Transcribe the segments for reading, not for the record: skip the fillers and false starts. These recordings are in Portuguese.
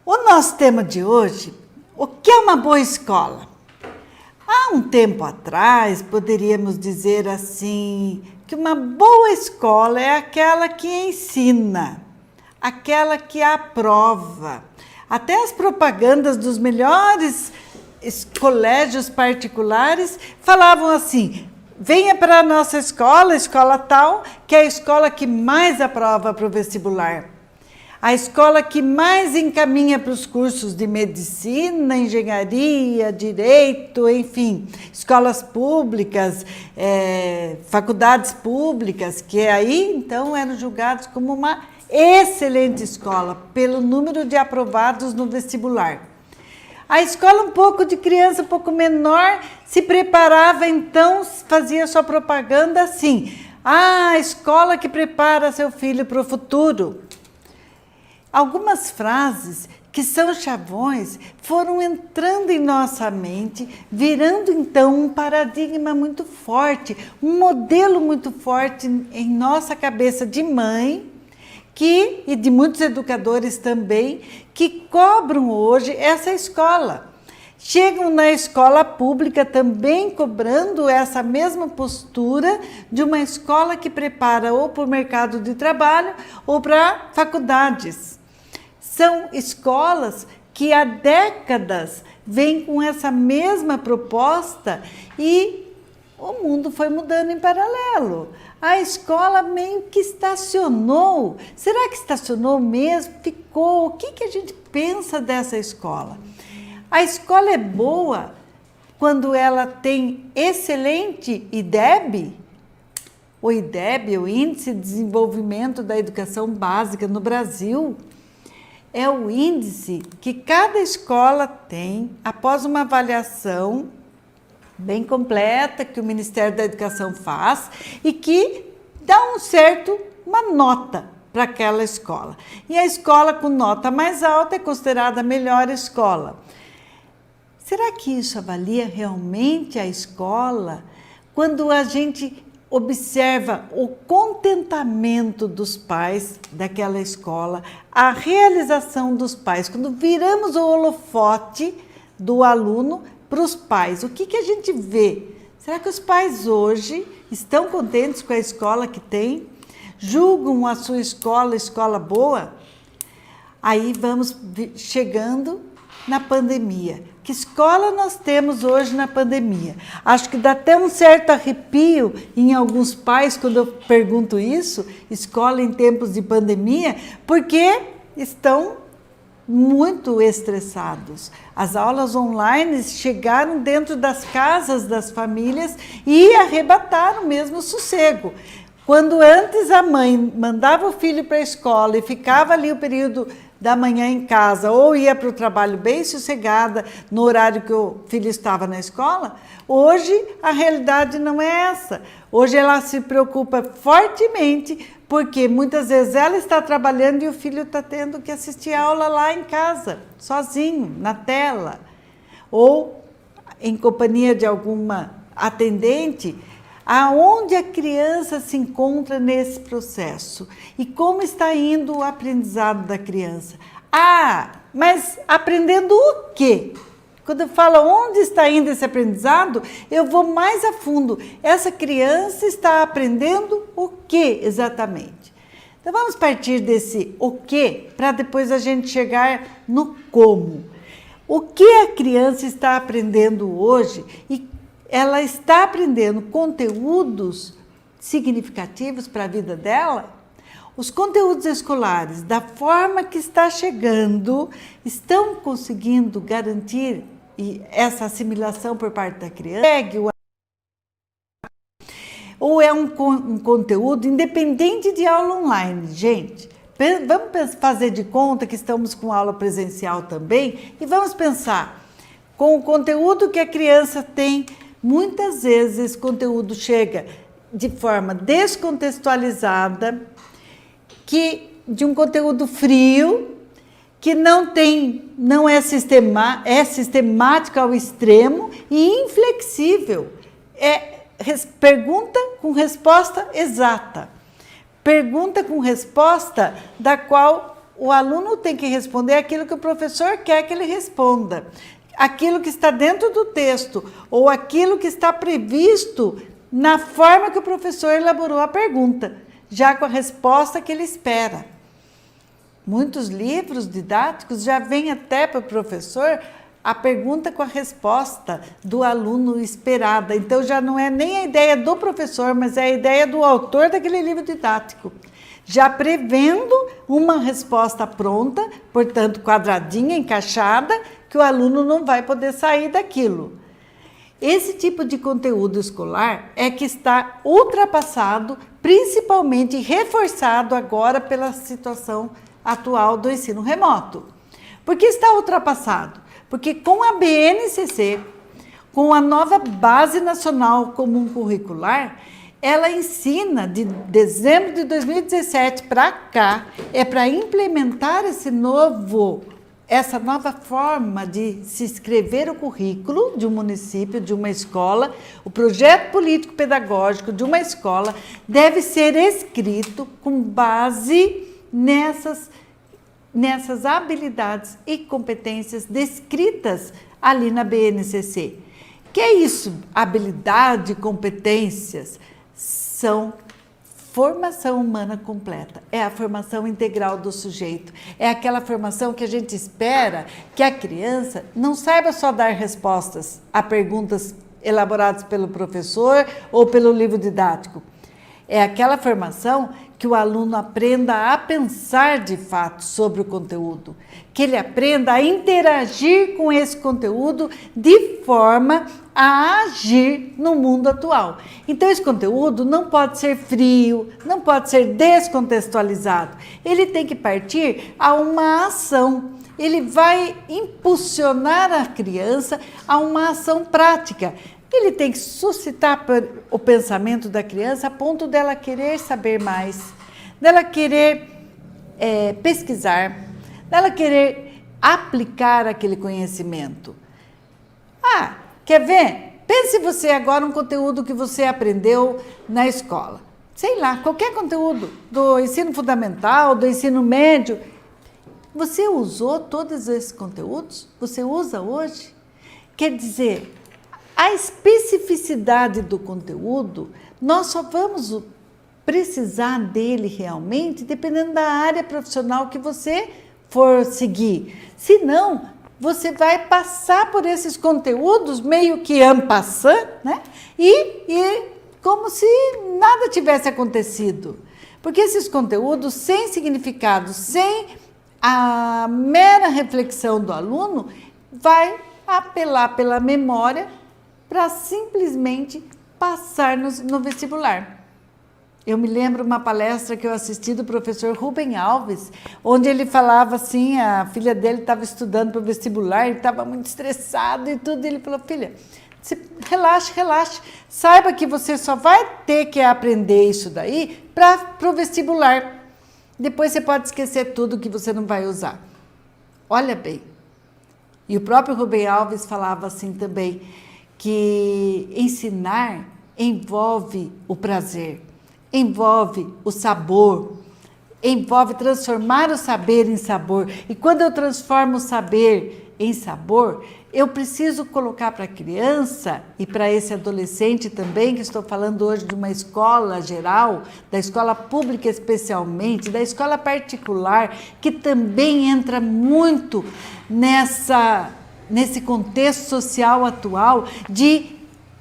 O nosso tema de hoje, o que é uma boa escola? Há um tempo atrás, poderíamos dizer assim, que uma boa escola é aquela que ensina, aquela que aprova. Até as propagandas dos melhores colégios particulares falavam assim: venha para a nossa escola, escola tal, que é a escola que mais aprova para o vestibular. A escola que mais encaminha para os cursos de medicina, engenharia, direito, enfim, escolas públicas, faculdades públicas, que aí então eram julgados como uma excelente escola, pelo número de aprovados no vestibular. A escola um pouco de criança, um pouco menor, se preparava, então fazia sua propaganda assim: a escola que prepara seu filho para o futuro. Algumas frases que são chavões foram entrando em nossa mente, virando então um paradigma muito forte, um modelo muito forte em nossa cabeça de mãe, e de muitos educadores também, que cobram hoje essa escola. Chegam na escola pública também cobrando essa mesma postura de uma escola que prepara ou para o mercado de trabalho ou para faculdades. São escolas que há décadas vêm com essa mesma proposta e o mundo foi mudando em paralelo. A escola meio que estacionou. Será que estacionou mesmo? Ficou? O que a gente pensa dessa escola? A escola é boa quando ela tem excelente IDEB? O IDEB, o Índice de Desenvolvimento da Educação Básica no Brasil, é o índice que cada escola tem após uma avaliação bem completa que o Ministério da Educação faz e que dá uma nota para aquela escola. E a escola com nota mais alta é considerada a melhor escola. Será que isso avalia realmente a escola? Quando a gente observa o contentamento dos pais daquela escola, a realização dos pais, quando viramos o holofote do aluno para os pais, o que a gente vê? Será que os pais hoje estão contentes com a escola que tem? Julgam a sua escola boa? Aí vamos chegando na pandemia. Que escola nós temos hoje na pandemia? Acho que dá até um certo arrepio em alguns pais quando eu pergunto isso, escola em tempos de pandemia, porque estão muito estressados. As aulas online chegaram dentro das casas das famílias e arrebataram mesmo o sossego. Quando antes a mãe mandava o filho para a escola e ficava ali o período da manhã em casa ou ia para o trabalho bem sossegada no horário que o filho estava na escola, hoje a realidade não é essa. Hoje ela se preocupa fortemente porque muitas vezes ela está trabalhando e o filho está tendo que assistir a aula lá em casa, sozinho, na tela, ou em companhia de alguma atendente. Aonde a criança se encontra nesse processo e como está indo o aprendizado da criança. Mas aprendendo o quê? Quando eu falo onde está indo esse aprendizado, eu vou mais a fundo. Essa criança está aprendendo o quê exatamente? Então vamos partir desse o quê para depois a gente chegar no como. O que a criança está aprendendo hoje e ela está aprendendo conteúdos significativos para a vida dela? Os conteúdos escolares, da forma que está chegando, estão conseguindo garantir essa assimilação por parte da criança? Ou é um conteúdo independente de aula online? Gente, vamos fazer de conta que estamos com aula presencial também e vamos pensar com o conteúdo que a criança tem. Muitas vezes esse conteúdo chega de forma descontextualizada, de um conteúdo frio, que não é sistemático ao extremo e inflexível. Pergunta com resposta exata. Pergunta com resposta da qual o aluno tem que responder aquilo que o professor quer que ele responda, aquilo que está dentro do texto, ou aquilo que está previsto na forma que o professor elaborou a pergunta, já com a resposta que ele espera. Muitos livros didáticos já vêm até para o professor a pergunta com a resposta do aluno esperada. Então, já não é nem a ideia do professor, mas é a ideia do autor daquele livro didático. Já prevendo uma resposta pronta, portanto, quadradinha, encaixada, que o aluno não vai poder sair daquilo. Esse tipo de conteúdo escolar é que está ultrapassado, principalmente reforçado agora pela situação atual do ensino remoto. Por que está ultrapassado? Porque com a BNCC, com a nova Base Nacional Comum Curricular, ela ensina de dezembro de 2017 para cá, é para implementar essa nova forma de se escrever o currículo de um município, de uma escola. O projeto político-pedagógico de uma escola deve ser escrito com base nessas habilidades e competências descritas ali na BNCC. Que é isso? Habilidade e competências são formação humana completa, é a formação integral do sujeito, é aquela formação que a gente espera que a criança não saiba só dar respostas a perguntas elaboradas pelo professor ou pelo livro didático. É aquela formação que o aluno aprenda a pensar de fato sobre o conteúdo, que ele aprenda a interagir com esse conteúdo de forma a agir no mundo atual. Então, esse conteúdo não pode ser frio, não pode ser descontextualizado. Ele tem que partir a uma ação. Ele vai impulsionar a criança a uma ação prática. Ele tem que suscitar o pensamento da criança a ponto dela querer saber mais, dela querer pesquisar, dela querer aplicar aquele conhecimento. Quer ver? Pense você agora um conteúdo que você aprendeu na escola. Sei lá, qualquer conteúdo do ensino fundamental, do ensino médio. Você usou todos esses conteúdos? Você usa hoje? Quer dizer, a especificidade do conteúdo, nós só vamos precisar dele realmente dependendo da área profissional que você for seguir. Se não, você vai passar por esses conteúdos meio que en passant, né? E como se nada tivesse acontecido. Porque esses conteúdos sem significado, sem a mera reflexão do aluno, vai apelar pela memória para simplesmente passar no vestibular. Eu me lembro uma palestra que eu assisti do professor Rubem Alves, onde ele falava assim, a filha dele estava estudando para o vestibular, ele estava muito estressado e tudo, e ele falou, filha, relaxe, saiba que você só vai ter que aprender isso daí para o vestibular. Depois você pode esquecer tudo que você não vai usar. Olha bem. E o próprio Rubem Alves falava assim também, que ensinar envolve o prazer, envolve o sabor, envolve transformar o saber em sabor. E quando eu transformo o saber em sabor, eu preciso colocar para a criança e para esse adolescente também, que estou falando hoje de uma escola geral, da escola pública especialmente, da escola particular, que também entra muito nesse contexto social atual de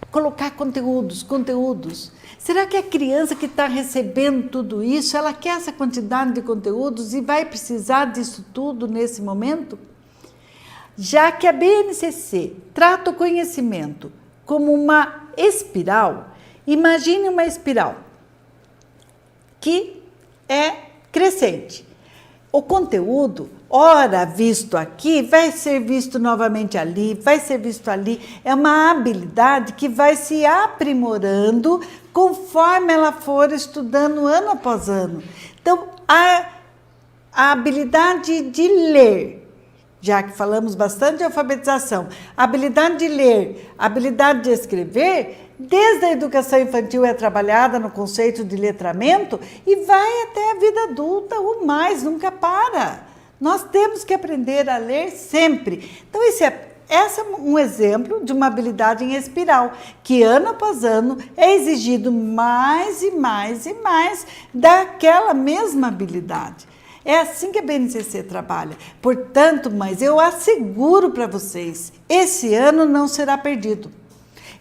colocar conteúdos. Será que a criança que está recebendo tudo isso, ela quer essa quantidade de conteúdos e vai precisar disso tudo nesse momento? Já que a BNCC trata o conhecimento como uma espiral, imagine uma espiral que é crescente. O conteúdo, ora visto aqui, vai ser visto novamente ali, vai ser visto ali. É uma habilidade que vai se aprimorando conforme ela for estudando ano após ano. Então, a habilidade de ler, já que falamos bastante de alfabetização, a habilidade de ler, a habilidade de escrever, desde a educação infantil é trabalhada no conceito de letramento e vai até a vida adulta, o mais, nunca para. Nós temos que aprender a ler sempre. Então, esse é um exemplo de uma habilidade em espiral, que ano após ano é exigido mais e mais e mais daquela mesma habilidade. É assim que a BNCC trabalha. Portanto, mas eu asseguro para vocês, esse ano não será perdido.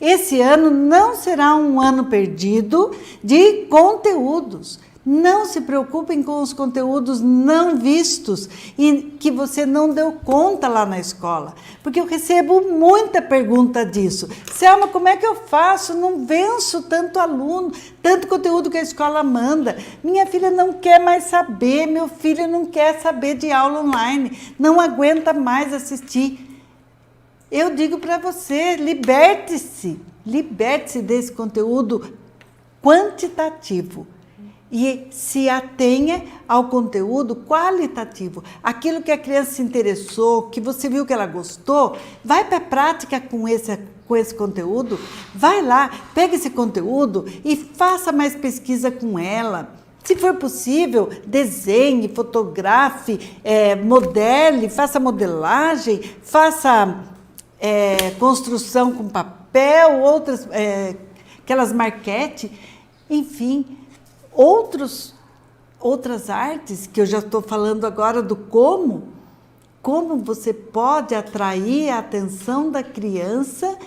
Esse ano não será um ano perdido de conteúdos. Não se preocupem com os conteúdos não vistos e que você não deu conta lá na escola. Porque eu recebo muita pergunta disso. Selma, como é que eu faço? Não venço tanto aluno, tanto conteúdo que a escola manda. Minha filha não quer mais saber, meu filho não quer saber de aula online, não aguenta mais assistir. Eu digo para você, liberte-se desse conteúdo quantitativo. E se atenha ao conteúdo qualitativo. Aquilo que a criança se interessou, que você viu que ela gostou, vai para a prática com esse conteúdo. Vai lá, pega esse conteúdo e faça mais pesquisa com ela. Se for possível, desenhe, fotografe, modele, faça modelagem, faça construção com papel, outras, aquelas marquete, enfim... Outras artes, que eu já estou falando agora do como você pode atrair a atenção da criança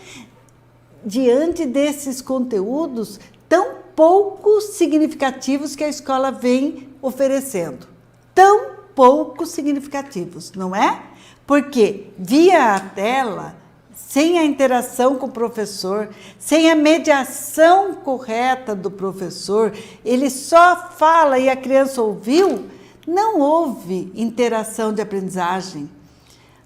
diante desses conteúdos tão pouco significativos que a escola vem oferecendo. Tão pouco significativos, não é? Porque via a tela, sem a interação com o professor, sem a mediação correta do professor, ele só fala e a criança ouviu, não houve interação de aprendizagem.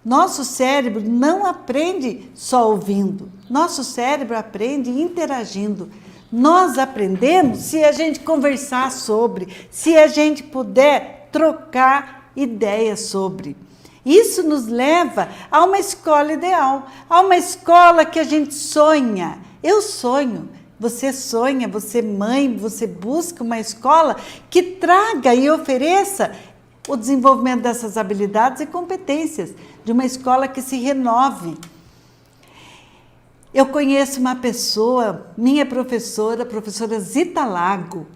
Nosso cérebro não aprende só ouvindo, nosso cérebro aprende interagindo. Nós aprendemos se a gente conversar sobre, se a gente puder trocar ideias sobre. Isso nos leva a uma escola ideal, a uma escola que a gente sonha. Eu sonho, você sonha, você mãe, você busca uma escola que traga e ofereça o desenvolvimento dessas habilidades e competências, de uma escola que se renove. Eu conheço uma pessoa, minha professora, a professora Zita Lago.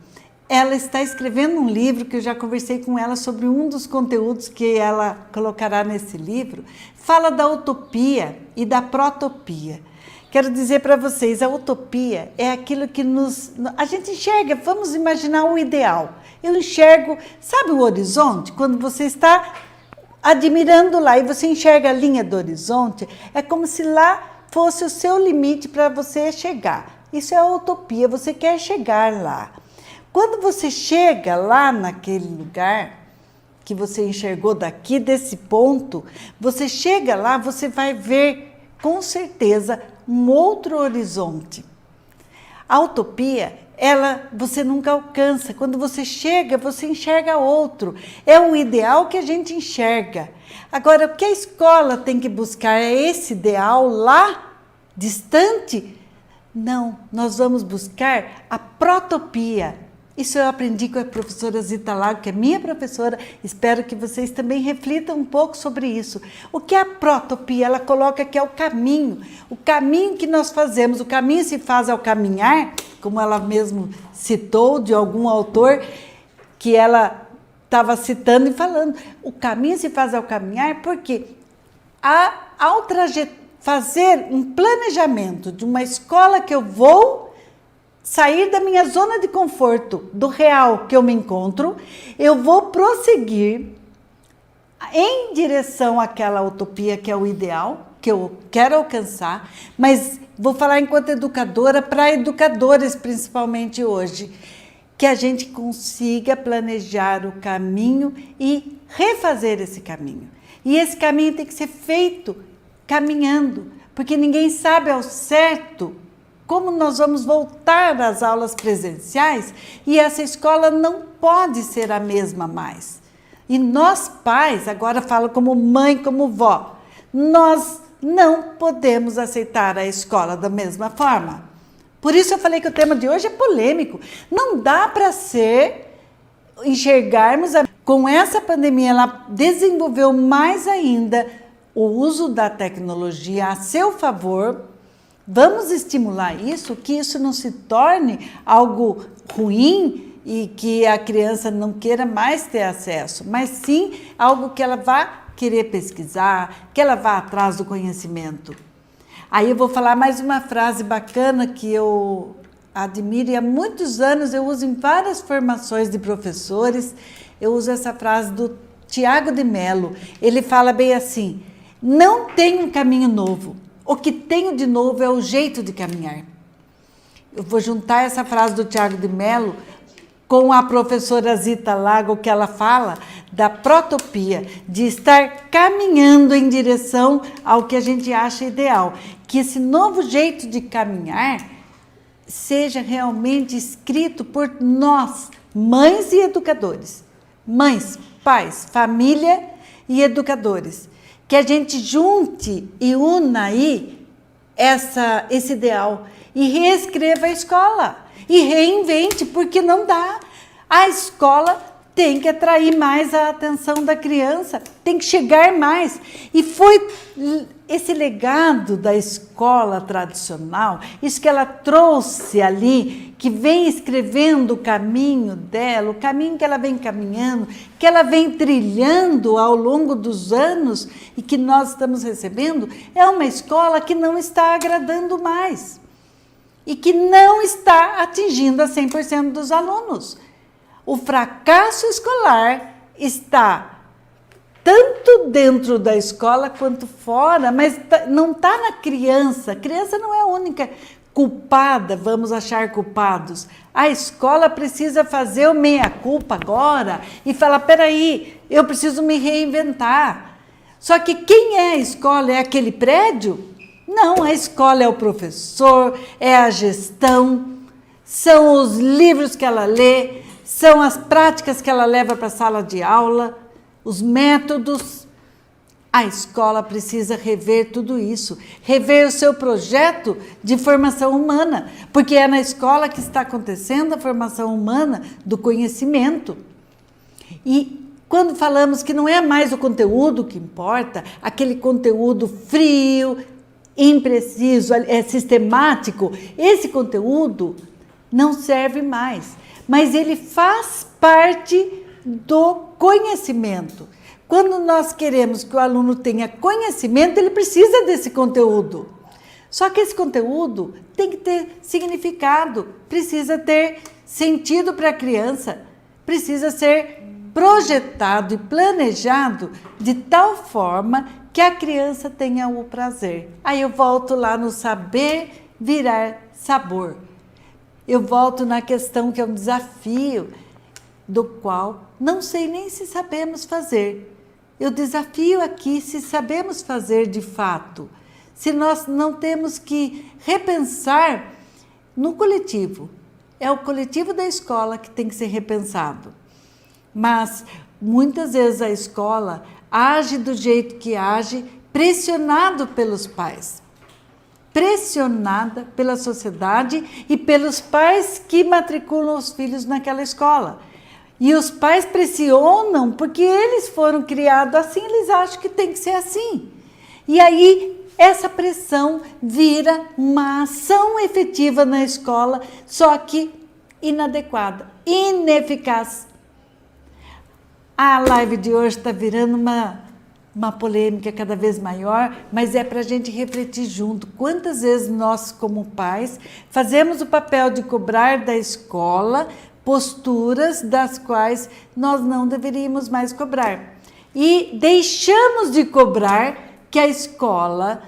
Ela está escrevendo um livro que eu já conversei com ela sobre um dos conteúdos que ela colocará nesse livro. Fala da utopia e da protopia. Quero dizer para vocês, a utopia é aquilo que a gente enxerga, vamos imaginar o ideal. Eu enxergo, sabe o horizonte? Quando você está admirando lá e você enxerga a linha do horizonte, é como se lá fosse o seu limite para você chegar. Isso é a utopia, você quer chegar lá. Quando você chega lá naquele lugar que você enxergou daqui, desse ponto, você chega lá, você vai ver com certeza um outro horizonte. A utopia, você nunca alcança. Quando você chega, você enxerga outro. É o ideal que a gente enxerga. Agora, o que a escola tem que buscar é esse ideal lá, distante? Não, nós vamos buscar a protopia. Isso eu aprendi com a professora Zita Lago, que é minha professora. Espero que vocês também reflitam um pouco sobre isso. O que é a protopia? Ela coloca que é o caminho que nós fazemos. O caminho se faz ao caminhar, como ela mesmo citou de algum autor, que ela estava citando e falando. O caminho se faz ao caminhar porque ao fazer um planejamento de uma escola que eu vou sair da minha zona de conforto, do real que eu me encontro, eu vou prosseguir em direção àquela utopia que é o ideal, que eu quero alcançar, mas vou falar enquanto educadora, para educadores principalmente hoje, que a gente consiga planejar o caminho e refazer esse caminho. E esse caminho tem que ser feito caminhando, porque ninguém sabe ao certo como nós vamos voltar às aulas presenciais e essa escola não pode ser a mesma mais. E nós pais, agora falo como mãe, como vó, nós não podemos aceitar a escola da mesma forma. Por isso eu falei que o tema de hoje é polêmico. Não dá para enxergarmos, com essa pandemia, ela desenvolveu mais ainda o uso da tecnologia a seu favor. Vamos estimular isso, que isso não se torne algo ruim e que a criança não queira mais ter acesso, mas sim algo que ela vá querer pesquisar, que ela vá atrás do conhecimento. Aí eu vou falar mais uma frase bacana que eu admiro e há muitos anos eu uso em várias formações de professores. Eu uso essa frase do Tiago de Mello. Ele fala bem assim: não tem um caminho novo, o que tenho de novo é o jeito de caminhar. Eu vou juntar essa frase do Tiago de Mello com a professora Zita Lago, que ela fala da protopia, de estar caminhando em direção ao que a gente acha ideal. Que esse novo jeito de caminhar seja realmente escrito por nós, mães e educadores. Mães, pais, família e educadores. Que a gente junte e una aí esse ideal e reescreva a escola. E reinvente, porque não dá. A escola tem que atrair mais a atenção da criança, tem que chegar mais. E foi esse legado da escola tradicional, isso que ela trouxe ali, que vem escrevendo o caminho dela, o caminho que ela vem caminhando, que ela vem trilhando ao longo dos anos e que nós estamos recebendo, é uma escola que não está agradando mais. E que não está atingindo a 100% dos alunos. O fracasso escolar está tanto dentro da escola quanto fora, mas não está na criança. A criança não é a única culpada, vamos achar culpados. A escola precisa fazer o meia-culpa agora e falar, peraí, eu preciso me reinventar. Só que quem é a escola? É aquele prédio? Não, a escola é o professor, é a gestão, são os livros que ela lê, são as práticas que ela leva para a sala de aula, os métodos. A escola precisa rever tudo isso, rever o seu projeto de formação humana, porque é na escola que está acontecendo a formação humana do conhecimento. E quando falamos que não é mais o conteúdo que importa, aquele conteúdo frio, impreciso, é sistemático, esse conteúdo não serve mais, mas ele faz parte do conhecimento. Quando nós queremos que o aluno tenha conhecimento, ele precisa desse conteúdo. Só que esse conteúdo tem que ter significado, precisa ter sentido para a criança, precisa ser projetado e planejado de tal forma que a criança tenha o prazer. Aí eu volto lá no saber virar sabor. Eu volto na questão que é um desafio, do qual não sei nem se sabemos fazer. Eu desafio aqui se sabemos fazer de fato, se nós não temos que repensar no coletivo. É o coletivo da escola que tem que ser repensado. Mas muitas vezes a escola age do jeito que age, pressionado pelos pais, pressionada pela sociedade e pelos pais que matriculam os filhos naquela escola. E os pais pressionam porque eles foram criados assim, eles acham que tem que ser assim. E aí essa pressão vira uma ação efetiva na escola, só que inadequada, ineficaz. A live de hoje está virando uma polêmica cada vez maior, mas é para a gente refletir junto. Quantas vezes nós, como pais, fazemos o papel de cobrar da escola posturas das quais nós não deveríamos mais cobrar. E deixamos de cobrar que a escola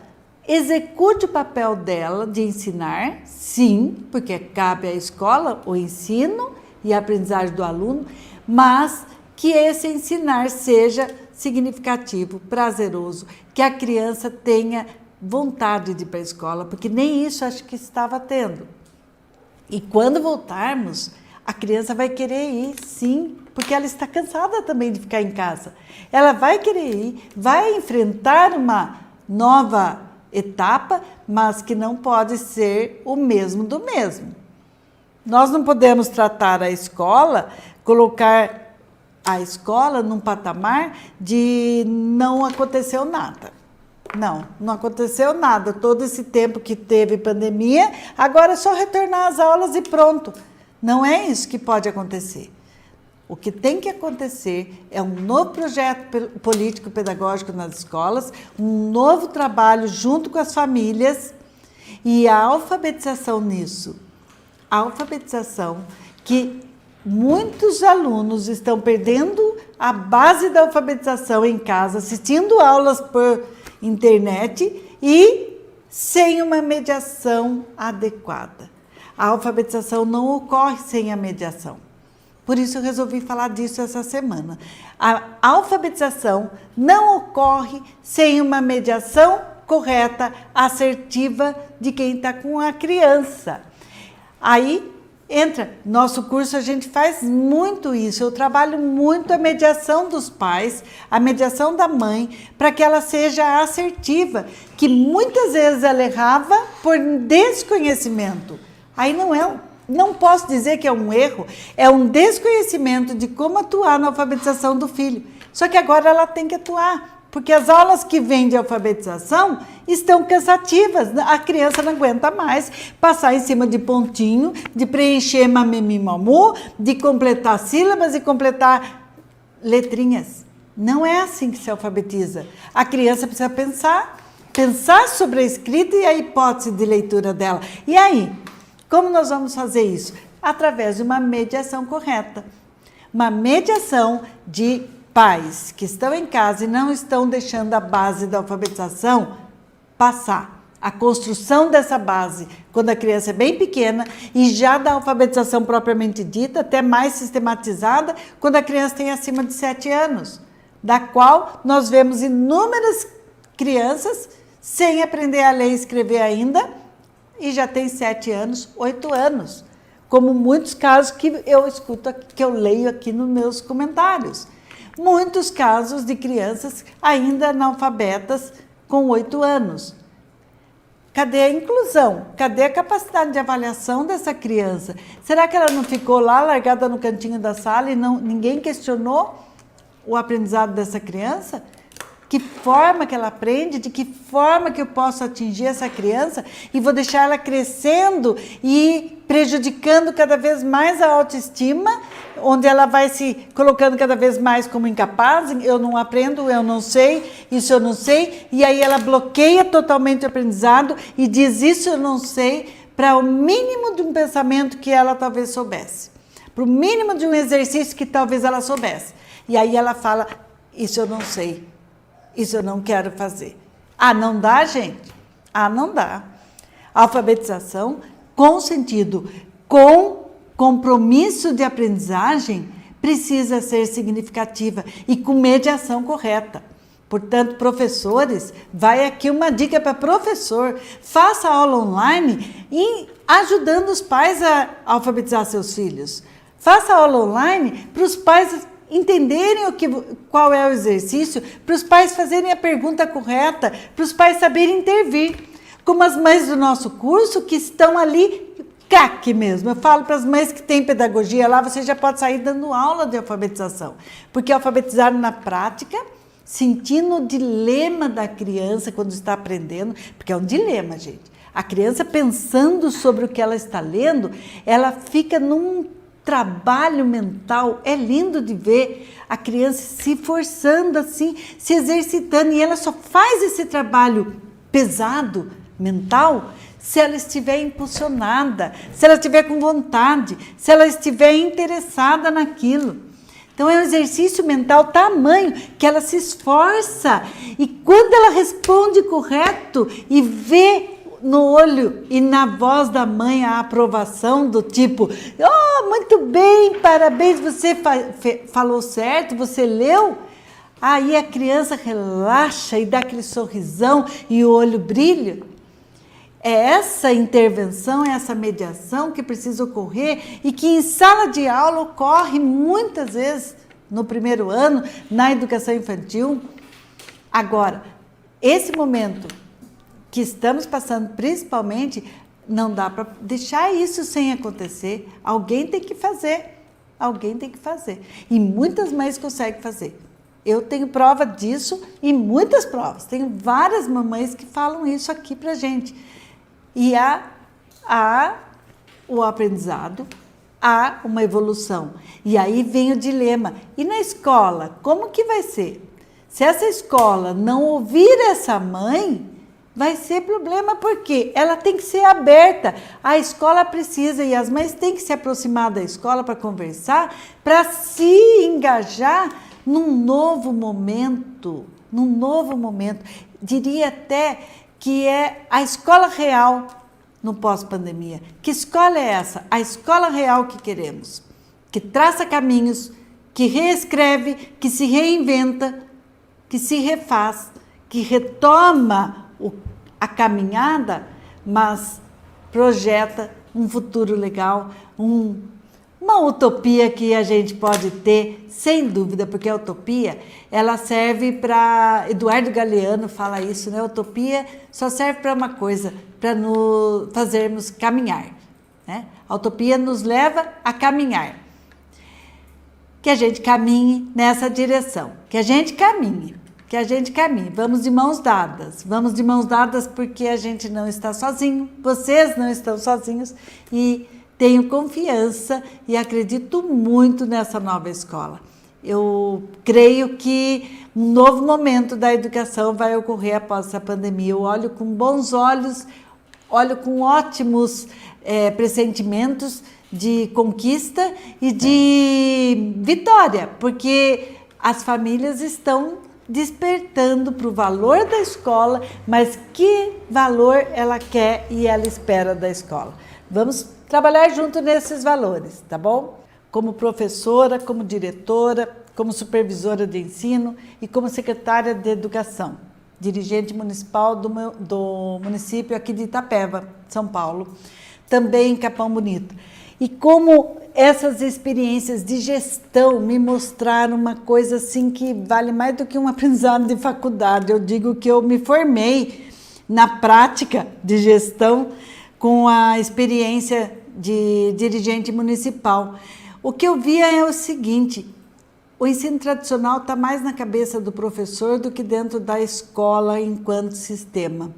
execute o papel dela de ensinar, sim, porque cabe à escola o ensino e a aprendizagem do aluno, mas que esse ensinar seja significativo, prazeroso, que a criança tenha vontade de ir para a escola, porque nem isso acho que estava tendo. E quando voltarmos, a criança vai querer ir, sim, porque ela está cansada também de ficar em casa. Ela vai querer ir, vai enfrentar uma nova etapa, mas que não pode ser o mesmo do mesmo. Nós não podemos tratar a escola, colocar a escola num patamar de não aconteceu nada. Não aconteceu nada. Todo esse tempo que teve pandemia, agora é só retornar às aulas e pronto. Não é isso que pode acontecer. O que tem que acontecer é um novo projeto político-pedagógico nas escolas, um novo trabalho junto com as famílias e a alfabetização nisso. A alfabetização que muitos alunos estão perdendo a base da alfabetização em casa, assistindo aulas por internet e sem uma mediação adequada. A alfabetização não ocorre sem a mediação. Por isso eu resolvi falar disso essa semana. A alfabetização não ocorre sem uma mediação correta, assertiva de quem está com a criança. Aí entra, nosso curso a gente faz muito isso, eu trabalho muito a mediação dos pais, a mediação da mãe, para que ela seja assertiva, que muitas vezes ela errava por desconhecimento. Aí não posso dizer que é um erro, é um desconhecimento de como atuar na alfabetização do filho. Só que agora ela tem que atuar, porque as aulas que vêm de alfabetização estão cansativas. A criança não aguenta mais passar em cima de pontinho, de preencher mamimi mamu, de completar sílabas e completar letrinhas. Não é assim que se alfabetiza. A criança precisa pensar sobre a escrita e a hipótese de leitura dela. E aí, como nós vamos fazer isso? Através de uma mediação correta. Uma mediação de pais que estão em casa e não estão deixando a base da alfabetização passar. A construção dessa base, quando a criança é bem pequena, e já da alfabetização propriamente dita, até mais sistematizada, quando a criança tem acima de 7 anos, da qual nós vemos inúmeras crianças sem aprender a ler e escrever ainda, e já tem 7 anos, 8 anos, como muitos casos que eu escuto, que eu leio aqui nos meus comentários. Muitos casos de crianças ainda analfabetas com 8 anos. Cadê a inclusão? Cadê a capacidade de avaliação dessa criança? Será que ela não ficou lá largada no cantinho da sala e ninguém questionou o aprendizado dessa criança? Que forma que ela aprende, de que forma que eu posso atingir essa criança e vou deixar ela crescendo e prejudicando cada vez mais a autoestima, onde ela vai se colocando cada vez mais como incapaz, eu não aprendo, eu não sei, isso eu não sei, e aí ela bloqueia totalmente o aprendizado e diz isso eu não sei, para o mínimo de um pensamento que ela talvez soubesse, para o mínimo de um exercício que talvez ela soubesse. E aí ela fala, isso eu não sei. Isso eu não quero fazer. Ah, não dá, gente? Ah, não dá. Alfabetização com sentido, com compromisso de aprendizagem, precisa ser significativa e com mediação correta. Portanto, professores, vai aqui uma dica para professor, faça aula online e ajudando os pais a alfabetizar seus filhos. Faça aula online para os pais entenderem qual é o exercício, para os pais fazerem a pergunta correta, para os pais saberem intervir. Como as mães do nosso curso que estão ali, craque mesmo. Eu falo para as mães que têm pedagogia lá, você já pode sair dando aula de alfabetização. Porque alfabetizar na prática, sentindo o dilema da criança quando está aprendendo, porque é um dilema, gente. A criança pensando sobre o que ela está lendo, ela fica num trabalho mental, é lindo de ver a criança se forçando assim, se exercitando, e ela só faz esse trabalho pesado, mental, se ela estiver impulsionada, se ela estiver com vontade, se ela estiver interessada naquilo. Então é um exercício mental tamanho que ela se esforça, e quando ela responde correto e vê no olho e na voz da mãe a aprovação do tipo, oh, muito bem, parabéns, você falou certo, você leu. Aí a criança relaxa e dá aquele sorrisão e o olho brilha. É essa intervenção, é essa mediação que precisa ocorrer e que em sala de aula ocorre muitas vezes no primeiro ano, na educação infantil. Agora, esse momento que estamos passando, principalmente, não dá para deixar isso sem acontecer. Alguém tem que fazer. Alguém tem que fazer. E muitas mães conseguem fazer. Eu tenho prova disso e muitas provas. Tenho várias mamães que falam isso aqui pra gente. E há o aprendizado, há uma evolução. E aí vem o dilema. E na escola, como que vai ser? Se essa escola não ouvir essa mãe, vai ser problema, porque ela tem que ser aberta. A escola precisa, e as mães têm que se aproximar da escola para conversar, para se engajar num novo momento. Diria até que é a escola real no pós-pandemia. Que escola é essa? A escola real que queremos, que traça caminhos, que reescreve, que se reinventa, que se refaz, que retoma a caminhada, mas projeta um futuro legal, uma utopia que a gente pode ter, sem dúvida, porque a utopia, ela serve para... Eduardo Galeano fala isso, né? A utopia só serve para uma coisa, para nos fazermos caminhar, né? A utopia nos leva a caminhar. Que a gente caminhe nessa direção, que a gente caminhe. Vamos de mãos dadas porque a gente não está sozinho, vocês não estão sozinhos, e tenho confiança e acredito muito nessa nova escola. Eu creio que um novo momento da educação vai ocorrer após essa pandemia. Eu olho com bons olhos, olho com ótimos pressentimentos de conquista e de vitória, porque as famílias estão despertando para o valor da escola, mas que valor ela quer e ela espera da escola. Vamos trabalhar junto nesses valores, tá bom? Como professora, como diretora, como supervisora de ensino e como secretária de educação, dirigente municipal do município aqui de Itapeva, São Paulo, também em Capão Bonito. E como essas experiências de gestão me mostraram uma coisa assim que vale mais do que um aprendizado de faculdade. Eu digo que eu me formei na prática de gestão com a experiência de dirigente municipal. O que eu via é o seguinte: o ensino tradicional está mais na cabeça do professor do que dentro da escola enquanto sistema.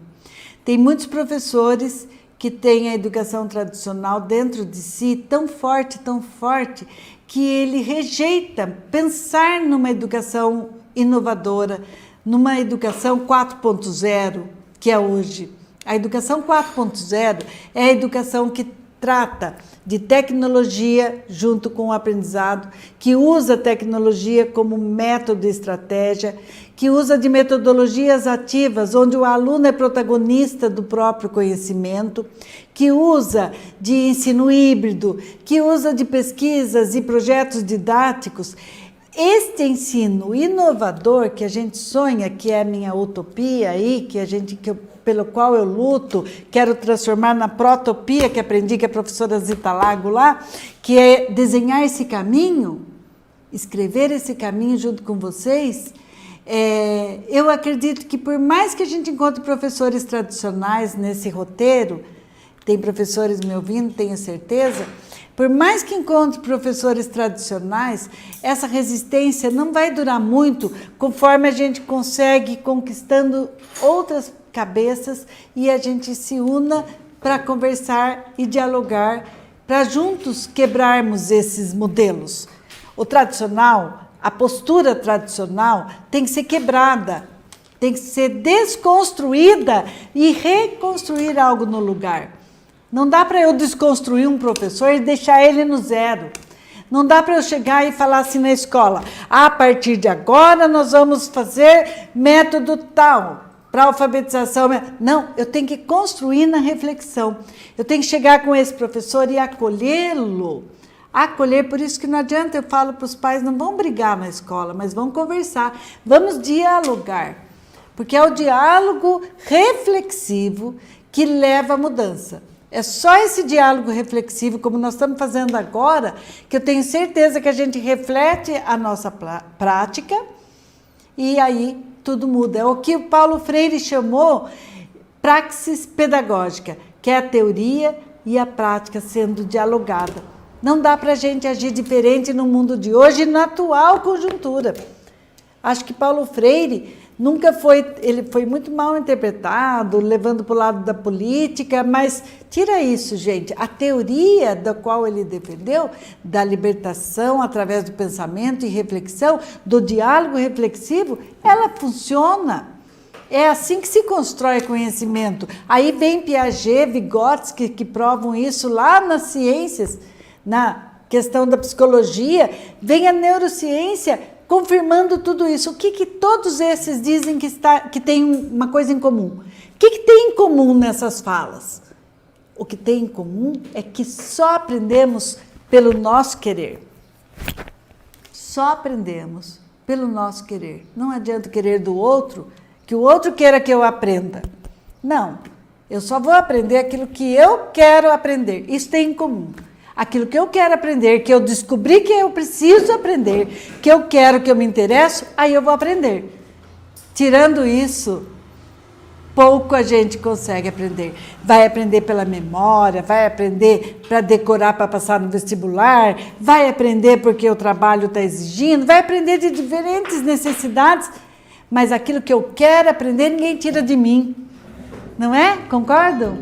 Tem muitos professores que têm a educação tradicional dentro de si tão forte, que ele rejeita pensar numa educação inovadora, numa educação 4.0, que é hoje. A educação 4.0 é a educação que trata de tecnologia junto com o aprendizado, que usa a tecnologia como método e estratégia, que usa de metodologias ativas, onde o aluno é protagonista do próprio conhecimento, que usa de ensino híbrido, que usa de pesquisas e projetos didáticos. Este ensino inovador que a gente sonha, que é a minha utopia aí, pelo qual eu luto, quero transformar na protopia que aprendi com a professora Zita Lago lá, que é desenhar esse caminho, escrever esse caminho junto com vocês. Eu acredito que por mais que a gente encontre professores tradicionais nesse roteiro, tem professores me ouvindo, tenho certeza, por mais que encontre professores tradicionais, essa resistência não vai durar muito conforme a gente consegue conquistando outras cabeças e a gente se una para conversar e dialogar, para juntos quebrarmos esses modelos. O tradicional, a postura tradicional tem que ser quebrada, tem que ser desconstruída e reconstruir algo no lugar. Não dá para eu desconstruir um professor e deixar ele no zero. Não dá para eu chegar e falar assim na escola: a partir de agora nós vamos fazer método tal para alfabetização. Não, eu tenho que construir na reflexão. Eu tenho que chegar com esse professor e acolhê-lo. Acolher, por isso que não adianta, eu falo para os pais: não vão brigar na escola, mas vão conversar, vamos dialogar. Porque é o diálogo reflexivo que leva à mudança. É só esse diálogo reflexivo, como nós estamos fazendo agora, que eu tenho certeza que a gente reflete a nossa prática e aí tudo muda. É o que o Paulo Freire chamou praxis pedagógica, que é a teoria e a prática sendo dialogada. Não dá para a gente agir diferente no mundo de hoje, na atual conjuntura. Acho que Paulo Freire nunca foi, ele foi muito mal interpretado, levando para o lado da política, mas tira isso, gente. A teoria da qual ele defendeu, da libertação através do pensamento e reflexão, do diálogo reflexivo, ela funciona. É assim que se constrói conhecimento. Aí vem Piaget, Vygotsky, que provam isso lá nas ciências, na questão da psicologia, vem a neurociência confirmando tudo isso. O que todos esses dizem que tem uma coisa em comum? O que tem em comum nessas falas? O que tem em comum é que só aprendemos pelo nosso querer. Só aprendemos pelo nosso querer. Não adianta querer do outro, que o outro queira que eu aprenda. Não, eu só vou aprender aquilo que eu quero aprender. Isso tem em comum. Aquilo que eu quero aprender, que eu descobri que eu preciso aprender, que eu quero, que eu me interesso, aí eu vou aprender. Tirando isso, pouco a gente consegue aprender. Vai aprender pela memória, vai aprender para decorar, para passar no vestibular, vai aprender porque o trabalho está exigindo, vai aprender de diferentes necessidades, mas aquilo que eu quero aprender, ninguém tira de mim. Não é? Concordam?